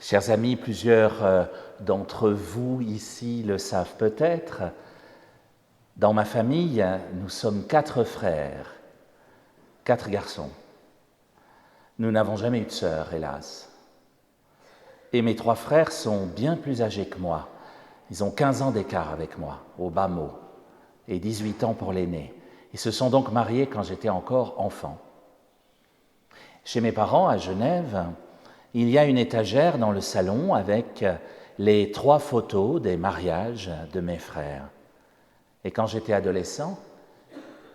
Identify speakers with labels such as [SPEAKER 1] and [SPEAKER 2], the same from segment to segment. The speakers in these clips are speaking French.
[SPEAKER 1] Chers amis, plusieurs d'entre vous ici le savent peut-être. Dans ma famille, nous sommes 4 frères, 4 garçons. Nous n'avons jamais eu de sœur, hélas. Et mes 3 frères sont bien plus âgés que moi. Ils ont 15 ans d'écart avec moi, au bas mot, et 18 ans pour l'aîné. Ils se sont donc mariés quand j'étais encore enfant. Chez mes parents, à Genève, il y a une étagère dans le salon avec les 3 photos des mariages de mes frères. Et quand j'étais adolescent,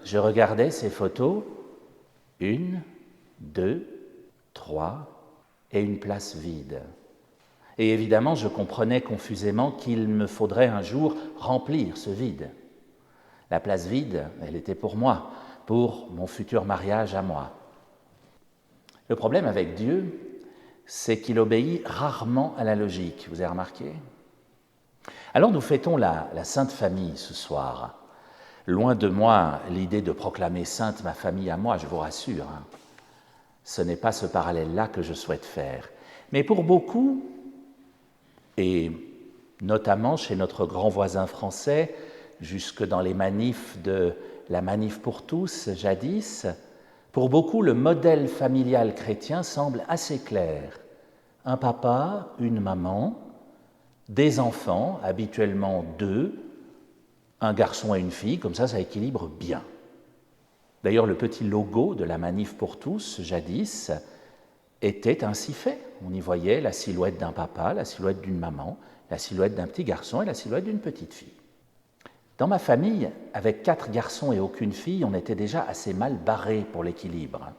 [SPEAKER 1] je regardais ces photos, 1, 2, 3, et une place vide. Et évidemment, je comprenais confusément qu'il me faudrait un jour remplir ce vide. La place vide, elle était pour moi, pour mon futur mariage à moi. Le problème avec Dieu, c'est qu'il obéit rarement à la logique, vous avez remarqué ? Alors nous fêtons la Sainte Famille ce soir. Loin de moi l'idée de proclamer sainte ma famille à moi, je vous rassure. Ce n'est pas ce parallèle-là que je souhaite faire. Mais pour beaucoup, et notamment chez notre grand voisin français, jusque dans les manifs de la Manif pour tous, jadis, pour beaucoup, le modèle familial chrétien semble assez clair. Un papa, une maman, des enfants, habituellement 2, un garçon et une fille, comme ça équilibre bien. D'ailleurs, le petit logo de la Manif pour tous, jadis, était ainsi fait. On y voyait la silhouette d'un papa, la silhouette d'une maman, la silhouette d'un petit garçon et la silhouette d'une petite fille. Dans ma famille, avec 4 garçons et aucune fille, on était déjà assez mal barrés pour l'équilibre.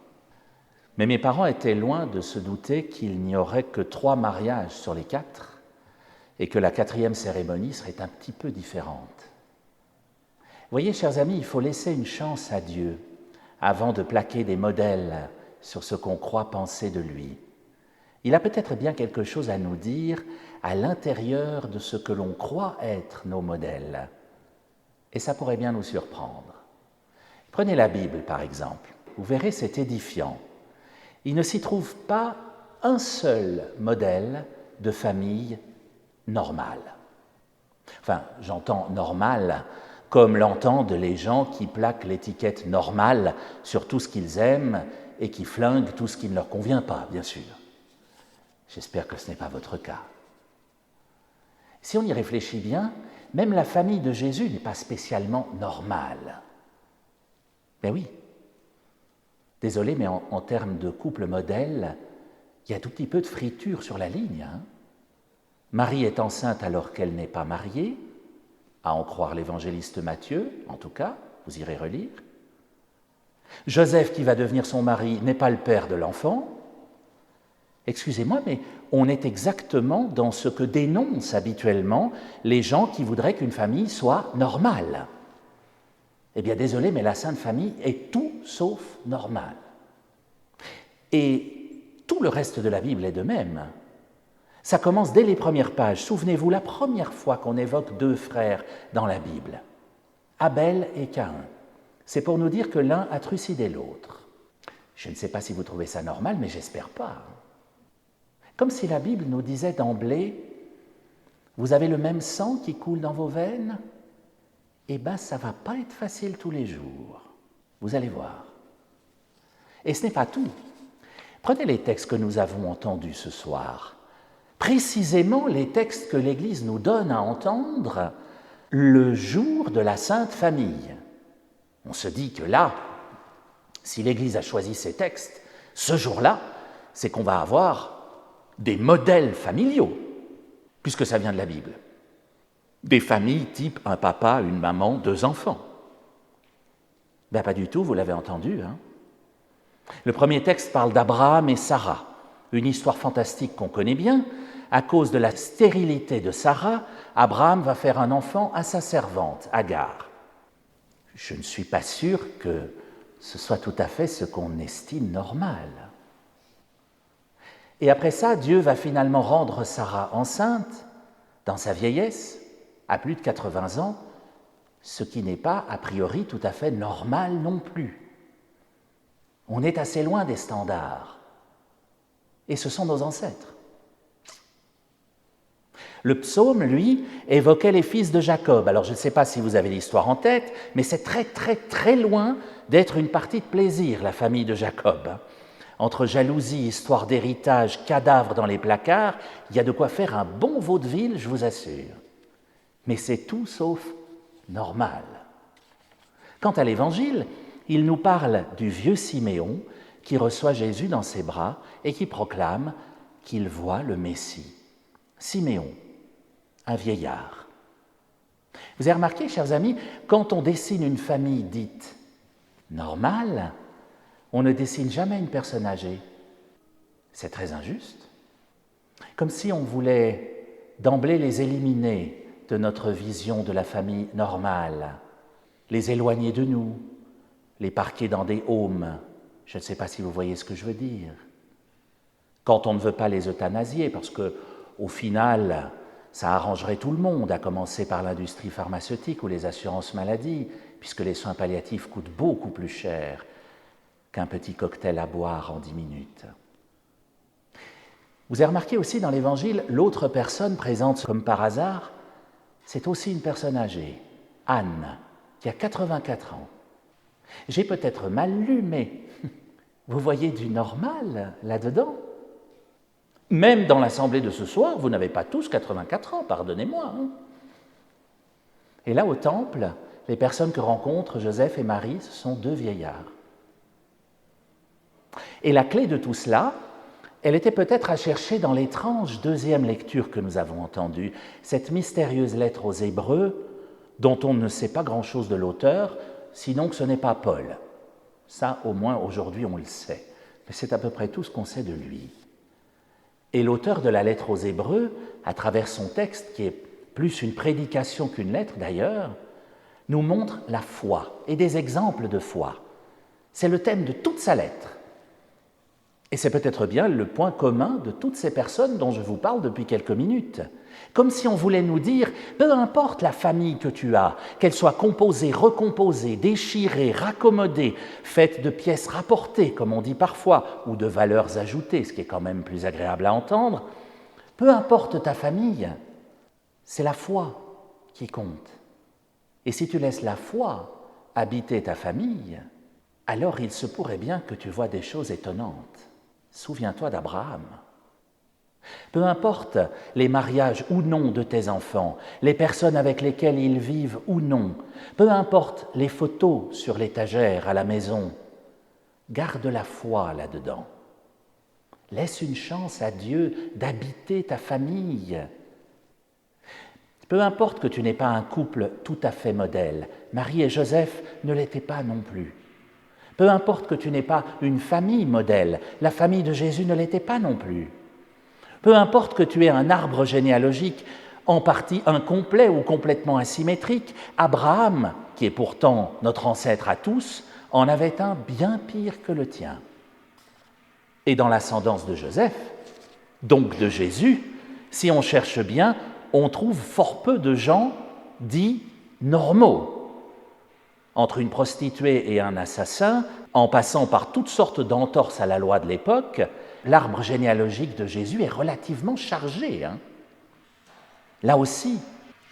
[SPEAKER 1] Mais mes parents étaient loin de se douter qu'il n'y aurait que 3 mariages sur les 4 et que la 4e cérémonie serait un petit peu différente. Vous voyez, chers amis, il faut laisser une chance à Dieu avant de plaquer des modèles sur ce qu'on croit penser de lui. Il a peut-être bien quelque chose à nous dire à l'intérieur de ce que l'on croit être nos modèles. Et ça pourrait bien nous surprendre. Prenez la Bible, par exemple. Vous verrez, c'est édifiant. Il ne s'y trouve pas un seul modèle de famille normale. Enfin, j'entends normale comme l'entendent les gens qui plaquent l'étiquette normale sur tout ce qu'ils aiment et qui flinguent tout ce qui ne leur convient pas, bien sûr. J'espère que ce n'est pas votre cas. Si on y réfléchit bien, même la famille de Jésus n'est pas spécialement normale. Ben oui. Désolé, mais en termes de couple modèle, il y a tout petit peu de friture sur la ligne. Marie est enceinte alors qu'elle n'est pas mariée, à en croire l'évangéliste Matthieu, en tout cas, vous irez relire. Joseph, qui va devenir son mari, n'est pas le père de l'enfant. Excusez-moi, mais on est exactement dans ce que dénoncent habituellement les gens qui voudraient qu'une famille soit normale. Eh bien, désolé, mais la Sainte Famille est tout sauf normale. Et tout le reste de la Bible est de même. Ça commence dès les premières pages. Souvenez-vous, la première fois qu'on évoque 2 frères dans la Bible, Abel et Caïn, c'est pour nous dire que l'un a trucidé l'autre. Je ne sais pas si vous trouvez ça normal, mais j'espère pas. Comme si la Bible nous disait d'emblée « Vous avez le même sang qui coule dans vos veines ? Eh bien, ça ne va pas être facile tous les jours. Vous allez voir. » Et ce n'est pas tout. Prenez les textes que nous avons entendus ce soir. Précisément les textes que l'Église nous donne à entendre le jour de la Sainte Famille. On se dit que là, si l'Église a choisi ces textes, ce jour-là, c'est qu'on va avoir des modèles familiaux, puisque ça vient de la Bible. Des familles type un papa, une maman, 2 enfants. Ben pas du tout, vous l'avez entendu. Le premier texte parle d'Abraham et Sarah, une histoire fantastique qu'on connaît bien. À cause de la stérilité de Sarah, Abraham va faire un enfant à sa servante, Agar. Je ne suis pas sûr que ce soit tout à fait ce qu'on estime normal. Et après ça, Dieu va finalement rendre Sarah enceinte, dans sa vieillesse, à plus de 80 ans, ce qui n'est pas a priori tout à fait normal non plus. On est assez loin des standards. Et ce sont nos ancêtres. Le psaume, lui, évoquait les fils de Jacob. Alors je ne sais pas si vous avez l'histoire en tête, mais c'est très très très loin d'être une partie de plaisir, la famille de Jacob. Entre jalousie, histoire d'héritage, cadavres dans les placards, il y a de quoi faire un bon vaudeville, je vous assure. Mais c'est tout sauf normal. Quant à l'Évangile, il nous parle du vieux Siméon qui reçoit Jésus dans ses bras et qui proclame qu'il voit le Messie. Siméon, un vieillard. Vous avez remarqué, chers amis, quand on dessine une famille dite normale, on ne dessine jamais une personne âgée. C'est très injuste. Comme si on voulait d'emblée les éliminer de notre vision de la famille normale, les éloigner de nous, les parquer dans des aumes. Je ne sais pas si vous voyez ce que je veux dire. Quand on ne veut pas les euthanasier, parce que, au final, ça arrangerait tout le monde, à commencer par l'industrie pharmaceutique ou les assurances maladie, puisque les soins palliatifs coûtent beaucoup plus cher qu'un petit cocktail à boire en 10 minutes. Vous avez remarqué aussi dans l'Évangile, l'autre personne présente comme par hasard, c'est aussi une personne âgée, Anne, qui a 84 ans. J'ai peut-être mal lu, mais vous voyez du normal là-dedans. Même dans l'assemblée de ce soir, vous n'avez pas tous 84 ans, pardonnez-moi. Et là, au temple, les personnes que rencontrent Joseph et Marie, ce sont deux vieillards. Et la clé de tout cela, elle était peut-être à chercher dans l'étrange deuxième lecture que nous avons entendue, cette mystérieuse lettre aux Hébreux, dont on ne sait pas grand-chose de l'auteur, sinon que ce n'est pas Paul. Ça, au moins, aujourd'hui, on le sait. Mais c'est à peu près tout ce qu'on sait de lui. Et l'auteur de la lettre aux Hébreux, à travers son texte, qui est plus une prédication qu'une lettre d'ailleurs, nous montre la foi et des exemples de foi. C'est le thème de toute sa lettre. Et c'est peut-être bien le point commun de toutes ces personnes dont je vous parle depuis quelques minutes. Comme si on voulait nous dire, peu importe la famille que tu as, qu'elle soit composée, recomposée, déchirée, raccommodée, faite de pièces rapportées, comme on dit parfois, ou de valeurs ajoutées, ce qui est quand même plus agréable à entendre, peu importe ta famille, c'est la foi qui compte. Et si tu laisses la foi habiter ta famille, alors il se pourrait bien que tu vois des choses étonnantes. Souviens-toi d'Abraham. Peu importe les mariages ou non de tes enfants, les personnes avec lesquelles ils vivent ou non, peu importe les photos sur l'étagère à la maison, garde la foi là-dedans. Laisse une chance à Dieu d'habiter ta famille. Peu importe que tu n'aies pas un couple tout à fait modèle, Marie et Joseph ne l'étaient pas non plus. Peu importe que tu n'aies pas une famille modèle, la famille de Jésus ne l'était pas non plus. Peu importe que tu aies un arbre généalogique en partie incomplet ou complètement asymétrique, Abraham, qui est pourtant notre ancêtre à tous, en avait un bien pire que le tien. Et dans l'ascendance de Joseph, donc de Jésus, si on cherche bien, on trouve fort peu de gens dits normaux. Entre une prostituée et un assassin, en passant par toutes sortes d'entorses à la loi de l'époque, l'arbre généalogique de Jésus est relativement chargé. Là aussi,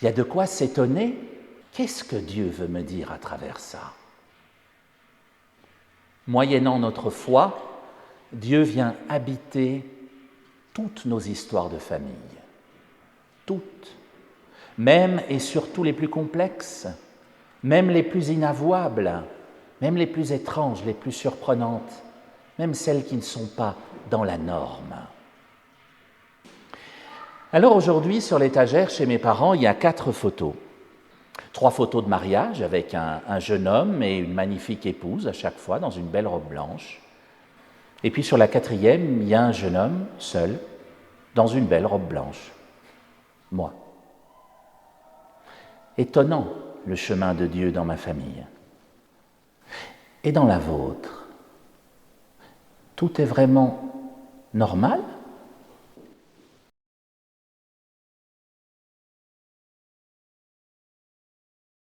[SPEAKER 1] il y a de quoi s'étonner. Qu'est-ce que Dieu veut me dire à travers ça? Moyennant notre foi, Dieu vient habiter toutes nos histoires de famille. Toutes. Même et surtout les plus complexes, même les plus inavouables, même les plus étranges, les plus surprenantes, même celles qui ne sont pas dans la norme. Alors aujourd'hui, sur l'étagère, chez mes parents, il y a 4 photos. 3 photos de mariage avec un jeune homme et une magnifique épouse à chaque fois, dans une belle robe blanche. Et puis sur la 4e, il y a un jeune homme, seul, dans une belle robe blanche. Moi. Étonnant, le chemin de Dieu dans ma famille. Et dans la vôtre, tout est vraiment normal ?